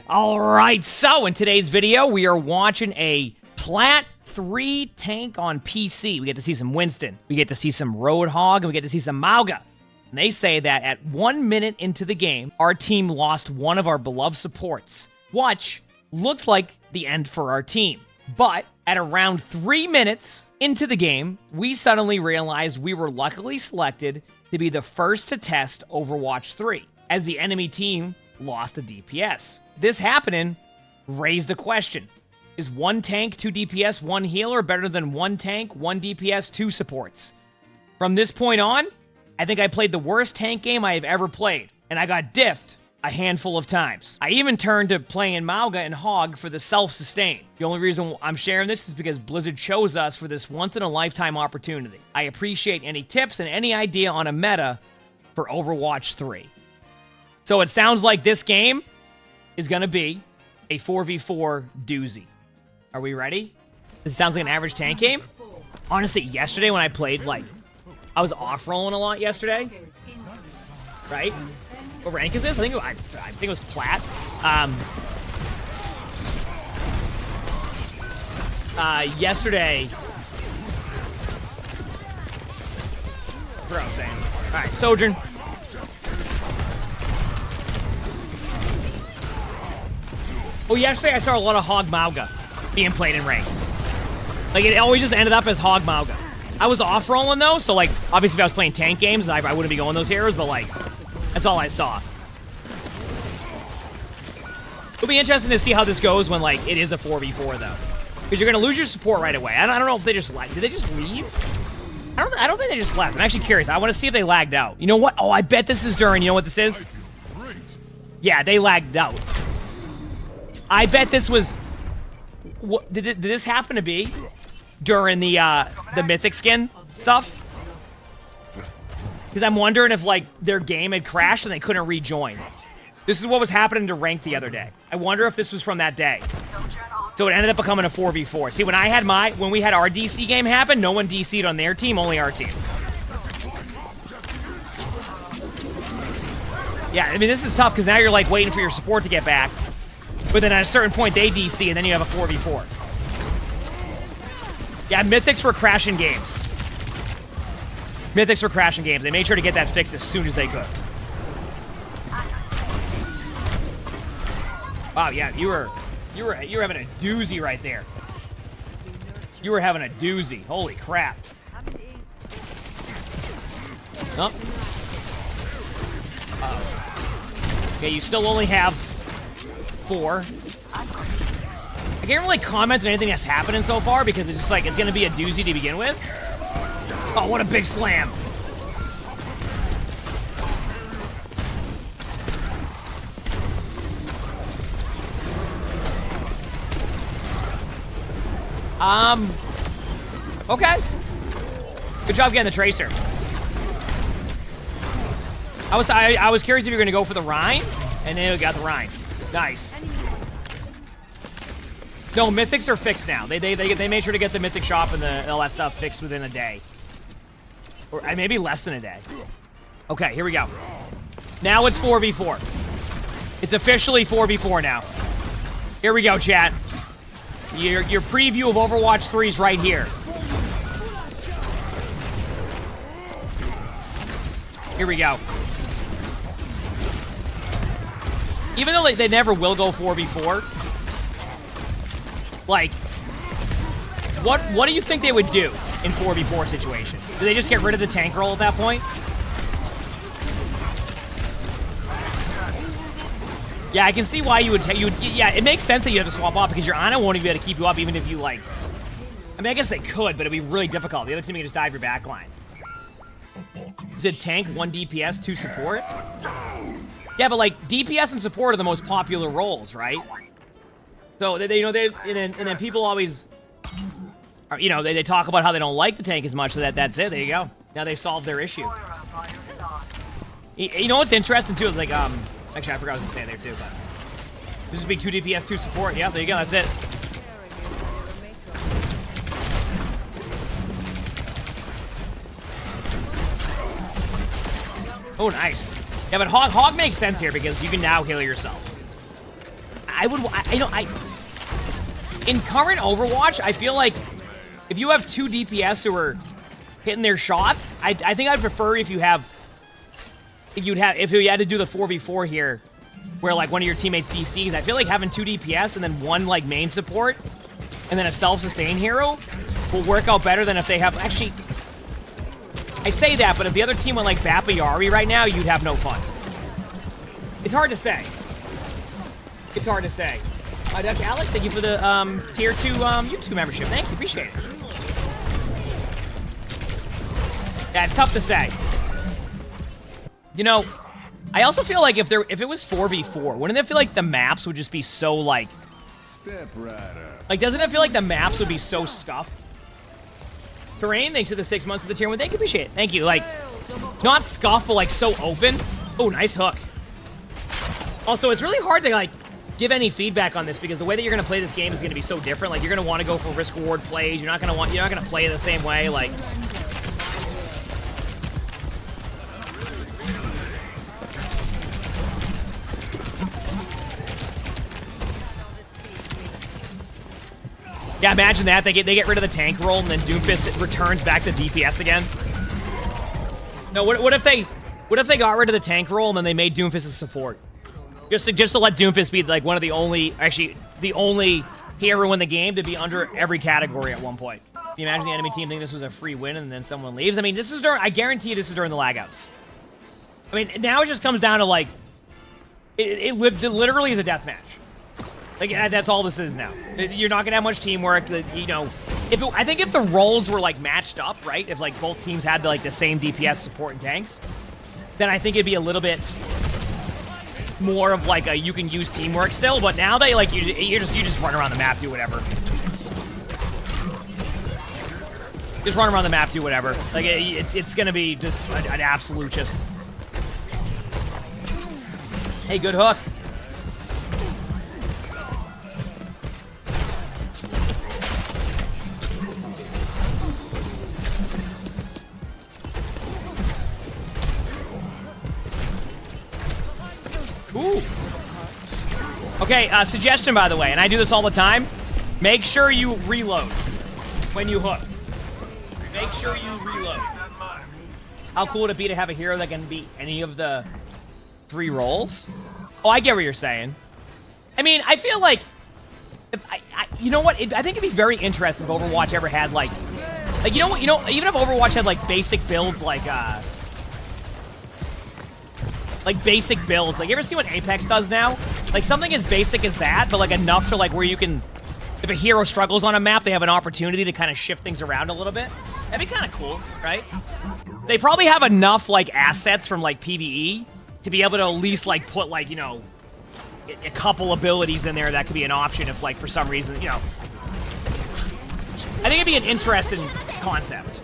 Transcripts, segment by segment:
All right, so in today's video, we are watching a Plat 3 tank on PC. We get to see some Winston, we get to see some Roadhog, and we get to see some emongg. And they say that at 1 minute into the game, our team lost one of our beloved supports, which looked like the end for our team. But at around 3 minutes into the game, we suddenly realized we were luckily selected to be the first to test Overwatch 3, as the enemy team lost a DPS. This happening raised the question: is 1 tank, 2 DPS, 1 healer better than 1 tank, 1 DPS, 2 supports? From this point on, I think I played the worst tank game I have ever played, and I got diffed a handful of times. I even turned to playing emongg and Hog for the self-sustain. The only reason I'm sharing this is because Blizzard chose us for this once-in-a-lifetime opportunity. I appreciate any tips and any idea on a meta for Overwatch 3. So it sounds like this game is going to be a 4v4 doozy. Are we ready? This sounds like an average tank game. Honestly, yesterday when I played, I was off-rolling a lot yesterday. Right? What rank is this? I think it was Plat. Yesterday. What was I saying? Alright, Sojourn. Oh, yesterday I saw a lot of Hog emongg being played in ranked. It always just ended up as Hog emongg. I was off-rolling, though, so, obviously if I was playing tank games, I wouldn't be going those heroes, but, that's all I saw. It'll be interesting to see how this goes when, it is a 4v4, though. Because you're going to lose your support right away. I don't know if they just did they just leave? I don't think they just left. I'm actually curious. I want to see if they lagged out. You know what? Oh, I bet this is during, you know what this is? Yeah, they lagged out. I bet this was... What, did this happen to be during the mythic skin stuff? Because I'm wondering if, their game had crashed and they couldn't rejoin. This is what was happening to rank the other day. I wonder if this was from that day. So it ended up becoming a 4v4. See, when we had our DC game happen, no one DC'd on their team, only our team. Yeah, I mean, this is tough because now you're, waiting for your support to get back. But then at a certain point, they DC, and then you have a 4v4. Yeah, Mythics were crashing games. Mythics were crashing games. They made sure to get that fixed as soon as they could. Wow, yeah, you were having a doozy right there. You were having a doozy. Holy crap. Oh. Okay, you still only have 4. I can't really comment on anything that's happening so far because it's just it's gonna be a doozy to begin with. Oh, what a big slam. Okay. Good job getting the Tracer. I was curious if you were gonna go for the Rhine, and then we got the Rhine. Nice. No, Mythics are fixed now. They made sure to get the Mythic shop and all that stuff fixed within a day. Or maybe less than a day. Okay, here we go. Now it's 4v4. It's officially 4v4 now. Here we go, chat. Your preview of Overwatch 3 is right here. Here we go. Even though they never will go 4v4, what do you think they would do in 4v4 situations? Do they just get rid of the tank roll at that point? Yeah, I can see why you would. Yeah, it makes sense that you have to swap off because your Ana won't even be able to keep you up even if you I mean, I guess they could, but it'd be really difficult. The other team can just dive your backline. Is it tank, 1 DPS, 2 support? Yeah, but DPS and support are the most popular roles, right? So and then people always, they talk about how they don't like the tank as much. So that's it. There you go. Now they've solved their issue. You know what's interesting too? Actually, I forgot I was gonna say it there too. But this would be 2 DPS, 2 support. Yeah, there you go. That's it. Oh, nice. Yeah, but Hog makes sense here because you can now heal yourself. in current Overwatch, I feel like if you have 2 DPS who are hitting their shots, I think I'd prefer if you had to do the 4v4 here, where like one of your teammates DCs. I feel like having 2 DPS and then 1 like main support and then a self-sustain hero will work out better than if they have, actually, I say that, but if the other team went like Bapayari right now, you'd have no fun. It's hard to say. It's hard to say. Dr. Alex, thank you for the tier 2 YouTube membership. Thank you, appreciate it. Yeah, it's tough to say. You know, I also feel like if it was 4v4, wouldn't it feel like the maps would just be so like... Step right up. Like, doesn't it feel like the maps would be so scuffed? Terrain, thanks for the 6 months of the tier 1. Thank you, appreciate it. Thank you. Like, not scuffed, but like so open. Oh, nice hook. Also, it's really hard to like give any feedback on this because the way that you're gonna play this game is gonna be so different. Like, you're gonna want to go for risk-reward plays. You're not gonna play it the same way. Like, yeah, imagine that. They get rid of the tank roll and then Doomfist returns back to DPS again. No, what if they got rid of the tank roll and then they made Doomfist a support? Just to let Doomfist be like one of the only, actually the only hero in the game to be under every category at one point. Can you imagine the enemy team think this was a free win and then someone leaves? I mean, this is during, I guarantee you this is during the lagouts. I mean, now it just comes down to like, it literally is a deathmatch. Like, that's all this is now. You're not gonna have much teamwork. You know, I think if the roles were like matched up, right? If like both teams had like the same DPS support and tanks, then I think it'd be a little bit more of like a you can use teamwork still. But now they like you just run around the map, do whatever. Just run around the map, do whatever. Like it's gonna be just an absolute just. Hey, good hook. Ooh. Okay, suggestion, by the way, and I do this all the time. Make sure you reload when you hook. Make sure you reload. How cool would it be to have a hero that can beat any of the 3 roles? Oh, I get what you're saying. I mean, I feel like, you know what? I think it'd be very interesting if Overwatch ever had like you know what? You know, even if Overwatch had like basic builds, like basic builds. Like, you ever see what Apex does now? Like, something as basic as that, but like enough to like where you can, if a hero struggles on a map, they have an opportunity to kind of shift things around a little bit. That'd be kind of cool, right? They probably have enough like assets from like PvE to be able to at least like put like, you know, a couple abilities in there that could be an option if like for some reason, you know. I think it'd be an interesting concept.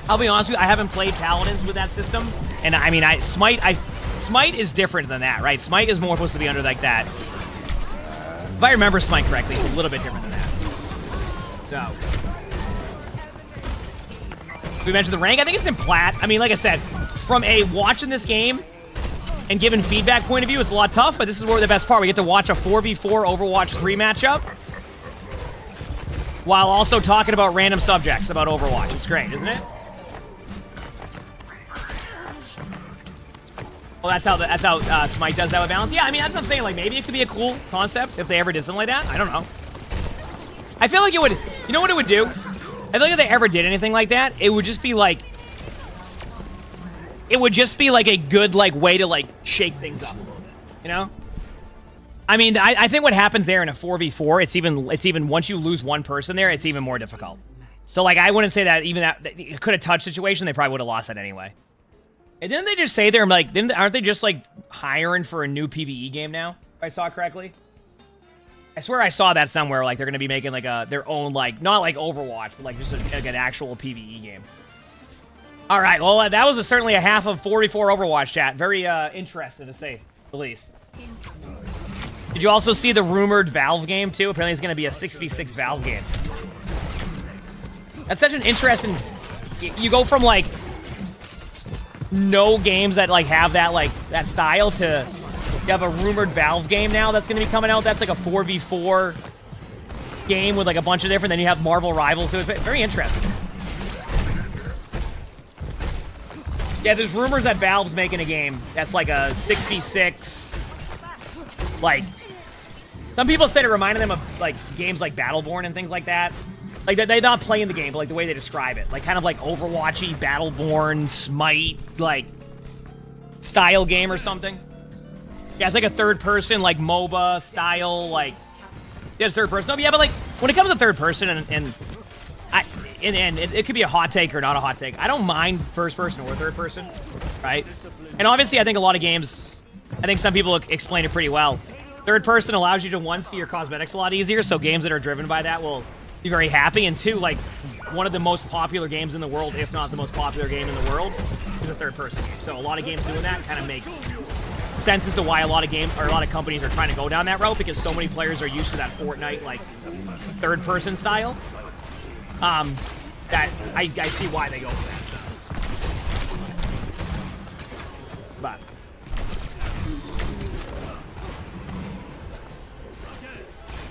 I'll be honest with you, I haven't played Paladins with that system, and I mean, Smite is different than that, right? Smite is more supposed to be under like that. If I remember Smite correctly, it's a little bit different than that. So, we mentioned the rank. I think it's in Plat. I mean, like I said, from a watching this game and giving feedback point of view, it's a lot tough, but this is where the best part. We get to watch a 4v4 Overwatch 3 matchup while also talking about random subjects about Overwatch. It's great, isn't it? Well, that's how Smite does that with balance. Yeah, I mean, that's what I'm saying. Like, maybe it could be a cool concept if they ever did something like that. I don't know. I feel like it would... You know what it would do? I feel like if they ever did anything like that, it would just be like... It would just be like a good, like, way to, like, shake things up a little bit. You know? I mean, I think what happens there in a 4v4, it's even once you lose one person there, it's even more difficult. So, like, I wouldn't say that even that... It could have touched situation, they probably would have lost it anyway. And didn't they just say they're like, aren't they just like hiring for a new PvE game now? If I saw it correctly. I swear I saw that somewhere. Like they're gonna be making like their own like not like Overwatch, but like just like an actual PvE game. All right, well that was certainly a half of 44 Overwatch chat. Very interesting to say the least. Did you also see the rumored Valve game too? Apparently it's gonna be a 6v6 Valve game. That's such an interesting. You go from like. No games that like have that like that style to You have a rumored Valve game now that's going to be coming out. That's like a 4v4 game with like a bunch of different. Then you have Marvel Rivals. So it's very interesting. Yeah, there's rumors that Valve's making a game that's like a 6v6. Like, some people said it reminded them of like games like Battleborn and things like that. Like, they're not playing the game, but like the way they describe it. Like, kind of like Overwatchy, Battleborn, Smite, like, style game or something. Yeah, it's like a third-person, like, MOBA style, like... Yeah, it's third-person. No, yeah, but, like, when it comes to third-person, and it could be a hot take or not a hot take. I don't mind first-person or third-person, right? And obviously, I think a lot of games... I think some people explain it pretty well. Third-person allows you to, one, see your cosmetics a lot easier, so games that are driven by that will be very happy. And two, like, one of the most popular games in the world, if not the most popular game in the world, is a third-person game. So a lot of games doing that kind of makes sense as to why a lot of companies are trying to go down that route, because so many players are used to that Fortnite like third-person style. That I see why they go for that. So. But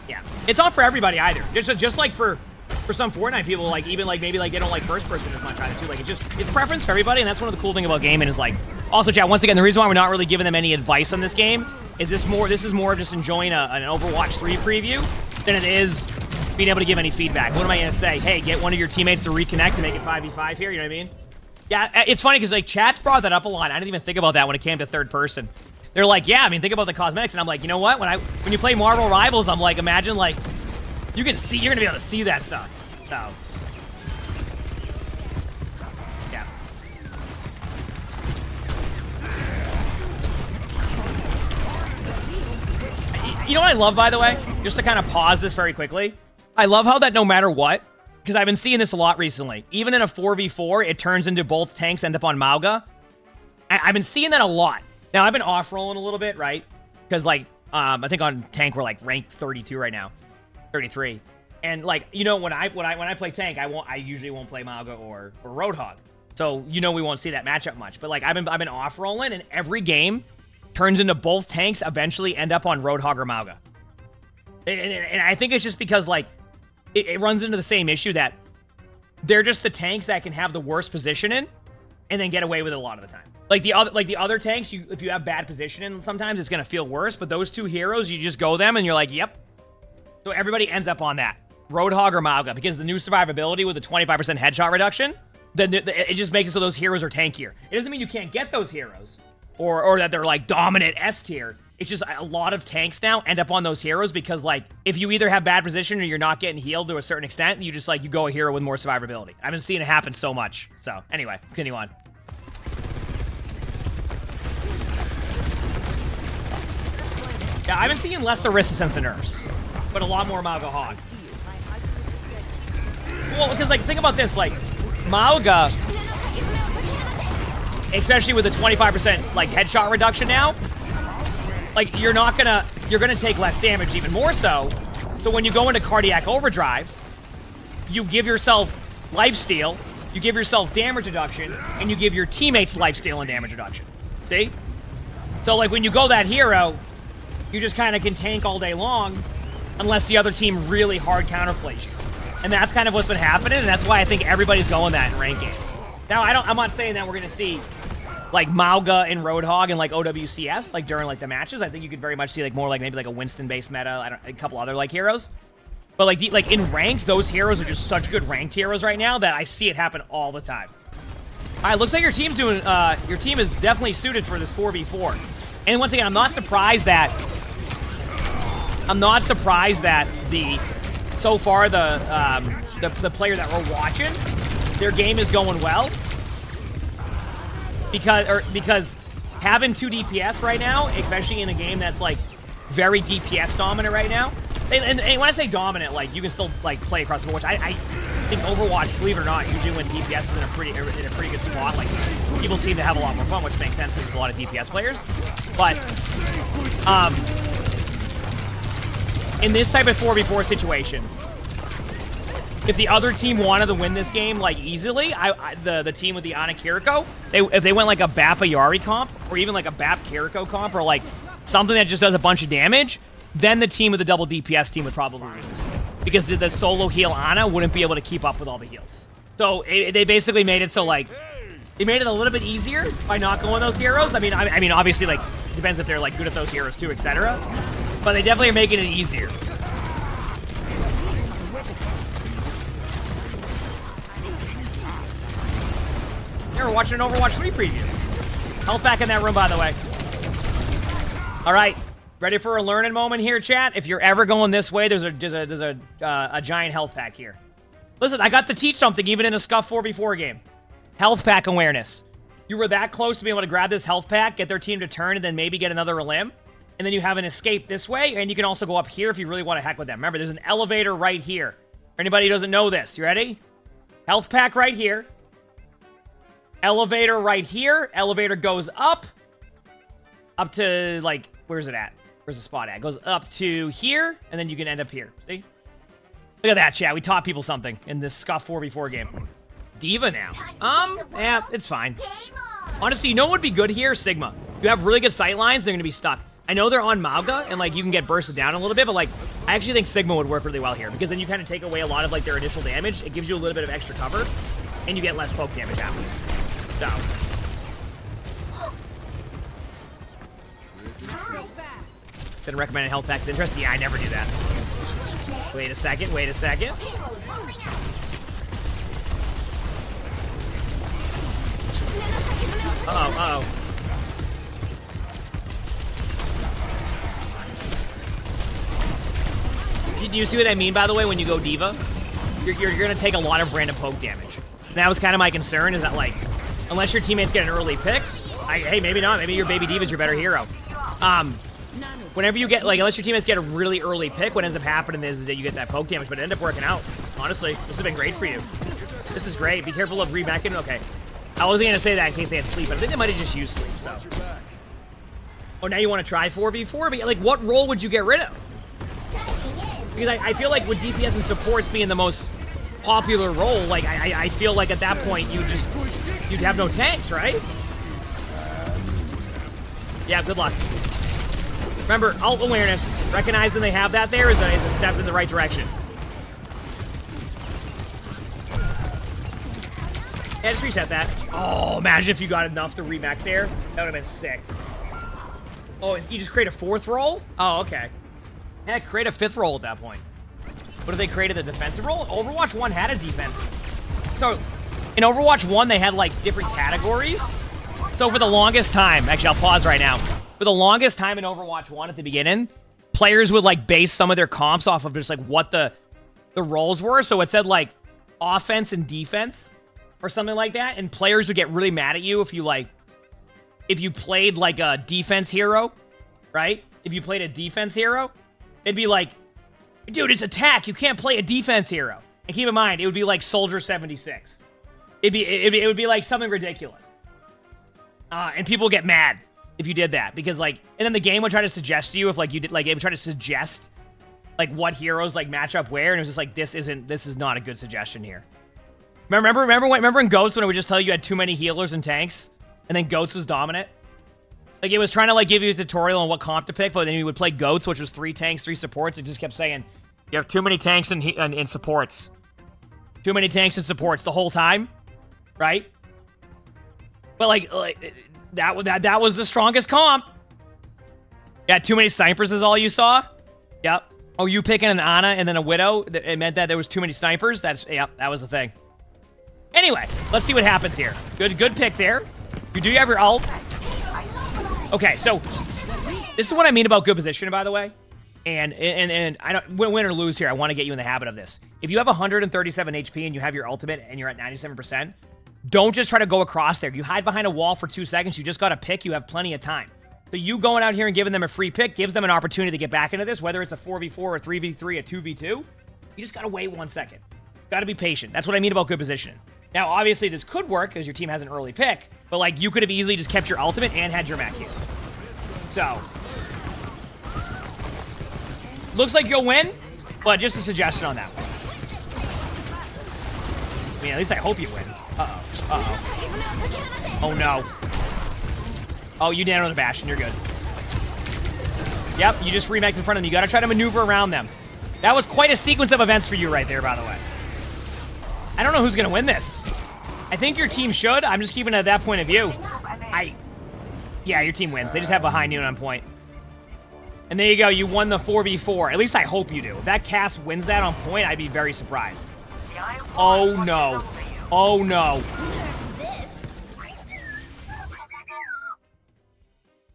yeah, it's not for everybody either. Just like for some Fortnite people, like even like maybe like they don't like first person as much either too. Like it's preference for everybody, and that's one of the cool things about gaming is like. Also, chat, once again, the reason why we're not really giving them any advice on this game is this is more of just enjoying an Overwatch 3 preview than it is being able to give any feedback. What am I going to say? Hey, get one of your teammates to reconnect and make it 5v5 here, you know what I mean? Yeah, it's funny because like chat's brought that up a lot. I didn't even think about that when it came to third person. They're like, yeah, I mean, think about the cosmetics, and I'm like, you know what? When you play Marvel Rivals, I'm like, imagine like you're going to be able to see that stuff. So. You know what I love, by the way? Just to kind of pause this very quickly. I love how that no matter what, because I've been seeing this a lot recently, even in a 4v4, it turns into both tanks end up on Mauga. I've been seeing that a lot. Now, I've been off-rolling a little bit, right? Because, like, I think on tank, we're, like, ranked 32 right now. 33. And, like, you know, when I play tank, I usually won't play Mauga or Roadhog. So, you know we won't see that matchup much. But, like, I've been off-rolling, and every game turns into both tanks eventually end up on Roadhog or Mauga. And I think it's just because, like, it runs into the same issue that they're just the tanks that can have the worst positioning and then get away with it a lot of the time. Like the other tanks, if you have bad positioning, sometimes it's going to feel worse. But those two heroes, you just go them and you're like, yep. So everybody ends up on that. Roadhog or Mauga, because the new survivability with the 25% headshot reduction, then it just makes it so those heroes are tankier. It doesn't mean you can't get those heroes. Or that they're, like, dominant S tier. It's just a lot of tanks now end up on those heroes because, like, if you either have bad position or you're not getting healed to a certain extent, you just, like, you go a hero with more survivability. I've been seeing it happen so much. So, anyway, let's continue on. Yeah, I've been seeing less Orisa since the nerfs, but a lot more Mauga Hog. Well, because, like, think about this, like, Mauga... especially with the 25% like headshot reduction now, like you're gonna take less damage even more so. So when you go into cardiac overdrive, you give yourself lifesteal, you give yourself damage reduction, and you give your teammates lifesteal and damage reduction. See? So like when you go that hero, you just kind of can tank all day long unless the other team really hard counterplays you. And that's kind of what's been happening, and that's why I think everybody's going that in ranked games. Now, I'm not saying that we're going to see, like, Mauga and Roadhog and, like, OWCS, like, during, like, the matches. I think you could very much see, like, more, like, maybe, like, a Winston-based meta, a couple other, like, heroes. But, like, in ranked, those heroes are just such good ranked heroes right now that I see it happen all the time. All right, looks like your team's doing, your team is definitely suited for this 4v4. And once again, I'm not surprised that so far, the player that we're watching, their game is going well. Because having 2 DPS right now, especially in a game that's like very DPS dominant right now, and when I say dominant, like you can still like play across Overwatch. I think Overwatch, believe it or not, usually when DPS is in a pretty good spot, like people seem to have a lot more fun, which makes sense because there's a lot of DPS players. But in this type of 4v4 situation, if the other team wanted to win this game like easily, the team with the Ana Kiriko, if they went like a Bappa Yari comp, or even like a Bap Kiriko comp, or like something that just does a bunch of damage, then the team with the double DPS team would probably lose. Because the solo heal Ana wouldn't be able to keep up with all the heals. So they basically made it so, like, they made it a little bit easier by not going those heroes. I mean, obviously, like, it depends if they're, like, good at those heroes too, etc. But they definitely are making it easier. Yeah, we're watching an Overwatch 3 preview. Health back in that room, by the way. All right. Ready for a learning moment here, chat? If you're ever going this way, there's a giant health pack here. Listen, I got to teach something even in a Scuff 4v4 game. Health pack awareness. You were that close to being able to grab this health pack, get their team to turn, and then maybe get another limb. And then you have an escape this way, and you can also go up here if you really want to heck with them. Remember, there's an elevator right here. For anybody who doesn't know this, you ready? Health pack right here. Elevator right here. Elevator goes up to, like, where's it at? Where's the spot at? It goes up to here, and then you can end up here. See? Look at that, chat. We taught people something in this Scuff 4v4 game. Diva now. Yeah, it's fine. Honestly, you know what would be good here? Sigma. You have really good sight lines, they're going to be stuck. I know they're on Mauga, and, like, you can get bursted down a little bit, but, like, I actually think Sigma would work really well here, because then you kind of take away a lot of, like, their initial damage. It gives you a little bit of extra cover, and you get less poke damage happening. So. Gonna recommend a health pack's interest? Yeah, I never do that. Wait a second, wait a second. Uh-oh, uh-oh. Do you see what I mean, by the way, when you go Diva? You're gonna take a lot of random poke damage. And that was kind of my concern, is that, like, unless your teammates get an early pick, hey, maybe not. Maybe your baby Diva's your better hero. Whenever you get, like, unless your teammates get a really early pick, what ends up happening is that you get that poke damage, but it ended up working out. Honestly, this has been great for you. This is great. Be careful of remacking. Okay. I wasn't going to say that in case they had sleep, but I think they might have just used sleep, so. Oh, now you want to try 4v4? But, like, what role would you get rid of? Because I feel like with DPS and supports being the most popular role, like, I feel like at that point you'd have no tanks, right? Yeah, good luck. Remember, ult awareness, recognizing they have that there is a step in the right direction. Yeah, just reset that. Oh, imagine if you got enough to remac there. That would have been sick. Oh, you just create a 4th role? Oh, okay. Yeah, create a 5th role at that point. What if they created a defensive role? Overwatch 1 had a defense. So, in Overwatch 1, they had, like, different categories. So for the longest time, actually, I'll pause right now. For the longest time in Overwatch 1 at the beginning, players would, like, base some of their comps off of just, like, what the roles were. So it said, like, offense and defense or something like that. And players would get really mad at you if you played, like, a defense hero, right? If you played a defense hero, it'd be like, dude, it's attack. You can't play a defense hero. And keep in mind, it would be like Soldier 76. It would be like something ridiculous. And people get mad if you did that, because, like, and then the game would try to suggest to you if, like, you did, like, it would try to suggest, like, what heroes, like, match up where, and it was just like, this is not a good suggestion here. Remember in Goats when it would just tell you had too many healers and tanks, and then Goats was dominant? Like, it was trying to, like, give you a tutorial on what comp to pick, but then you would play Goats, which was 3 tanks, 3 supports. It just kept saying, you have too many tanks and supports. Too many tanks and supports the whole time, right? But, like that was the strongest comp. Yeah, too many snipers is all you saw? Yep. Oh, you picking an Ana and then a Widow? It meant that there was too many snipers? Yep, that was the thing. Anyway, let's see what happens here. Good pick there. You do have your ult. Okay, so this is what I mean about good positioning, by the way. And I don't win or lose here. I want to get you in the habit of this. If you have 137 HP and you have your ultimate and you're at 97%, don't just try to go across there. You hide behind a wall for 2 seconds. You just got to pick. You have plenty of time. So you going out here and giving them a free pick gives them an opportunity to get back into this, whether it's a 4v4 or 3v3, a 2v2. You just got to wait 1 second. Got to be patient. That's what I mean about good positioning. Now, obviously, this could work because your team has an early pick, but, like, you could have easily just kept your ultimate and had your mech here. So, looks like you'll win, but just a suggestion on that one. I mean, at least I hope you win. Uh-oh. Uh-oh. Oh, no. Oh, you down on the Bastion. You're good. Yep, you just remake in front of them. You got to try to maneuver around them. That was quite a sequence of events for you right there, by the way. I don't know who's going to win this. I think your team should. I'm just keeping it at that point of view. Yeah, your team wins. They just have a high noon on point. And there you go. You won the 4v4. At least I hope you do. If that cast wins that on point, I'd be very surprised. Oh, no. Oh, no.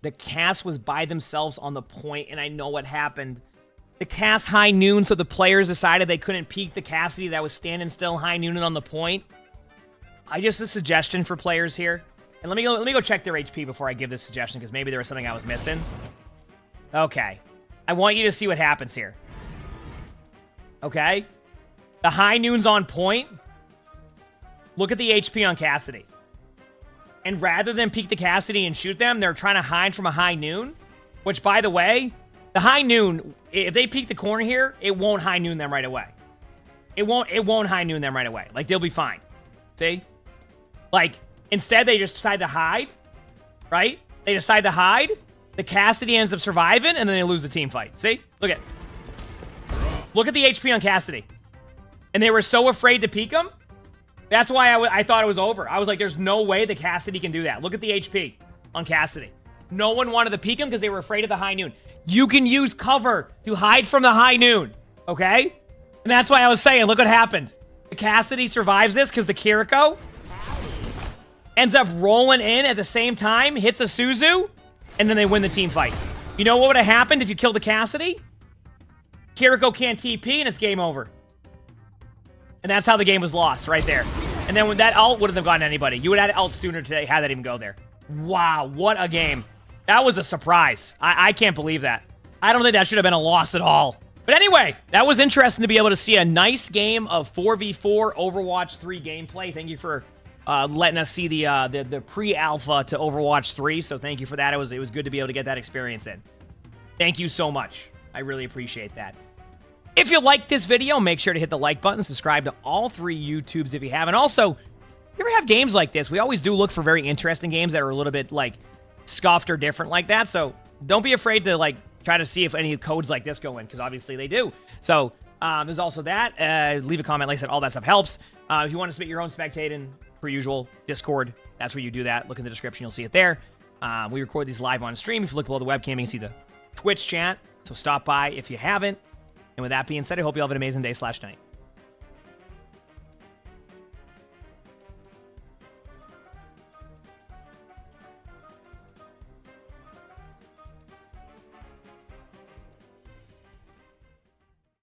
The cast was by themselves on the point, and I know what happened. The cast high noon, so the players decided they couldn't peek the Cassidy that was standing still high nooning on the point. A suggestion for players here. And let me go check their HP before I give this suggestion, because maybe there was something I was missing. Okay. I want you to see what happens here. Okay? The high noon's on point. Look at the HP on Cassidy. And rather than peek the Cassidy and shoot them, they're trying to hide from a high noon. Which, by the way, the high noon, if they peek the corner here, it won't high noon them right away. It won't high noon them right away. Like, they'll be fine. See? Like, instead, they just decide to hide. Right? They decide to hide. The Cassidy ends up surviving, and then they lose the team fight. See? Look at the HP on Cassidy. And they were so afraid to peek him. That's why I thought it was over. I was like, there's no way the Cassidy can do that. Look at the HP on Cassidy. No one wanted to peek him because they were afraid of the high noon. You can use cover to hide from the high noon. Okay? And that's why I was saying, look what happened. The Cassidy survives this because the Kiriko ends up rolling in at the same time, hits a Suzu, and then they win the team fight. You know what would have happened if you killed the Cassidy? Kiriko can't TP, and it's game over. And that's how the game was lost, right there. And then when that ult wouldn't have gotten anybody. You would have had ult sooner today, had that even go there. Wow, what a game. That was a surprise. I can't believe that. I don't think that should have been a loss at all. But anyway, that was interesting to be able to see a nice game of 4v4 Overwatch 3 gameplay. Thank you for letting us see the pre-alpha to Overwatch 3. So thank you for that. It was good to be able to get that experience in. Thank you so much. I really appreciate that. If you liked this video, make sure to hit the like button, subscribe to all 3 YouTubes if you have. And also, if you ever have games like this, we always do look for very interesting games that are a little bit, like, scuffed or different like that. So don't be afraid to, like, try to see if any codes like this go in, because obviously they do. So there's also that. Leave a comment. Like I said, all that stuff helps. If you want to submit your own spectating, per usual, Discord, that's where you do that. Look in the description. You'll see it there. We record these live on stream. If you look below the webcam, you can see the Twitch chat. So stop by if you haven't. And with that being said, I hope you all have an amazing day / night.